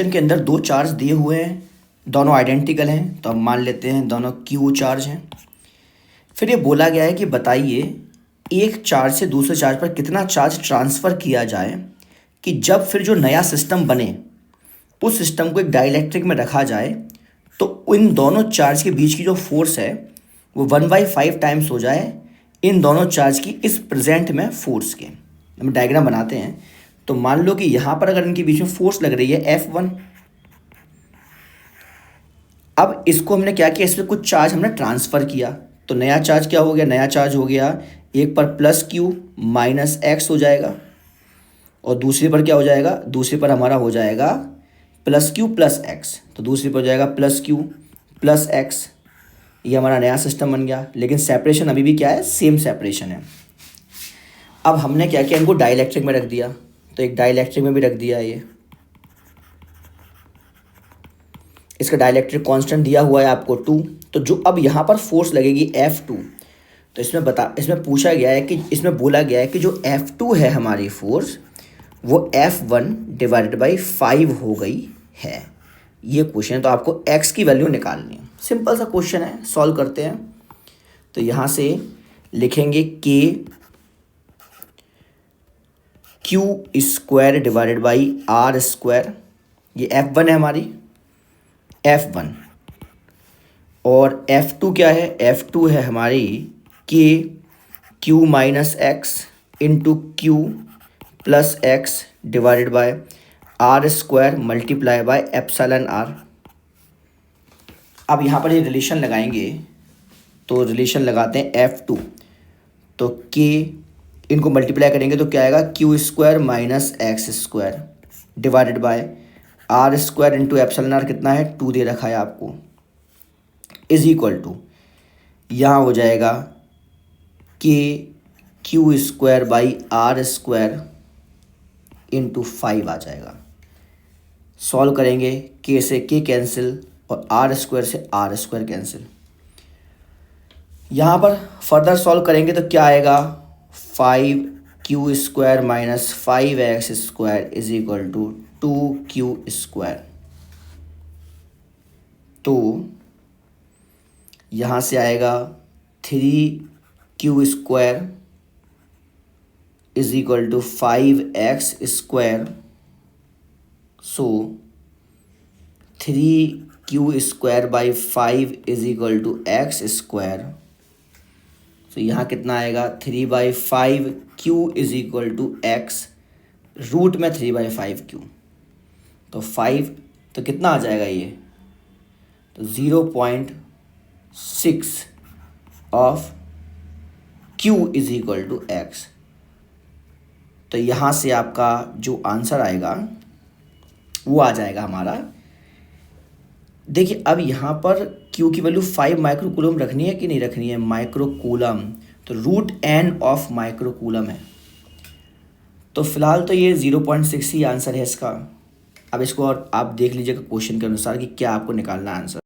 के अंदर दो चार्ज दिए हुए हैं, दोनों आइडेंटिकल हैं, तो हम मान लेते हैं दोनों क्यू चार्ज हैं। फिर ये बोला गया है कि बताइए एक चार्ज से दूसरे चार्ज पर कितना चार्ज ट्रांसफ़र किया जाए कि जब फिर जो नया सिस्टम बने उस सिस्टम को एक डाइलेक्ट्रिक में रखा जाए तो इन दोनों चार्ज के बीच की जो फोर्स है वो 1/5 टाइम्स हो जाए इन दोनों चार्ज की इस प्रेजेंट में फोर्स के। हम डायग्राम बनाते हैं तो मान लो कि यहाँ पर अगर इनके बीच में फोर्स लग रही है F1। अब इसको हमने क्या किया, इसमें कुछ चार्ज हमने ट्रांसफ़र किया तो नया चार्ज क्या हो गया, नया चार्ज हो गया एक पर प्लस क्यू माइनस एक्स हो जाएगा और दूसरे पर क्या हो जाएगा, दूसरे पर हमारा हो जाएगा प्लस क्यू प्लस एक्स, तो दूसरे पर हो जाएगा प्लस क्यू प्लस एक्स। ये हमारा नया सिस्टम बन गया, लेकिन सेपरेशन अभी भी क्या है, सेम सेपरेशन है। अब हमने क्या किया, इनको डाइलेक्ट्रिक में रख दिया, तो एक डाइलेक्ट्रिक में भी रख दिया ये। इसका डाइलेक्ट्रिक कांस्टेंट दिया हुआ है आपको 2। तो जो अब यहाँ पर फोर्स लगेगी F2, तो इसमें पूछा गया है कि इसमें बोला गया है कि जो F2 है हमारी फोर्स वो F1 डिवाइडेड बाई 5 हो गई है। ये क्वेश्चन है, तो आपको x की वैल्यू निकालनी है। सिंपल सा क्वेश्चन है, सॉल्व करते हैं। तो यहाँ से लिखेंगे k Q square divided by R square. ये F1 है हमारी, F1, और F2 क्या है, F2 है हमारी k Q minus x into Q plus x divided by R square multiply by epsilon R. अब यहाँ पर ये रिलेशन लगाएंगे, तो रिलेशन लगाते हैं F2, तो k इनको मल्टीप्लाई करेंगे तो क्या आएगा, Q square minus x square divided by R square into epsilon R कितना है, 2 दे रखा है आपको, इज इक्वल टू यहाँ हो जाएगा k Q square by R square into 5 आ जाएगा। सॉल्व करेंगे, k से k कैंसिल और आर स्क्वायर से आर स्क्वायर कैंसिल। यहाँ पर फर्दर सॉल्व करेंगे तो क्या आएगा, 5 Q square minus 5x square is equal to 2q square. तो यहाँ से आएगा 3q square is equal to 5x square. So 3q square by 5 is equal to x square. तो यहाँ कितना आएगा, 3/5 q is equal to x, root में 3/5 q, तो 5, तो कितना आ जाएगा ये, तो 0.6 of q is equal to x। तो यहाँ से आपका जो आंसर आएगा वो आ जाएगा हमारा, देखिए अब यहाँ पर Q की वैल्यू 5 माइक्रोकूलम रखनी है कि नहीं रखनी है, माइक्रोकूलम, तो रूट n ऑफ माइक्रोकूलम है। तो फिलहाल तो ये 0.6 ही आंसर है इसका। अब इसको और आप देख लीजिएगा क्वेश्चन के अनुसार कि क्या आपको निकालना है आंसर।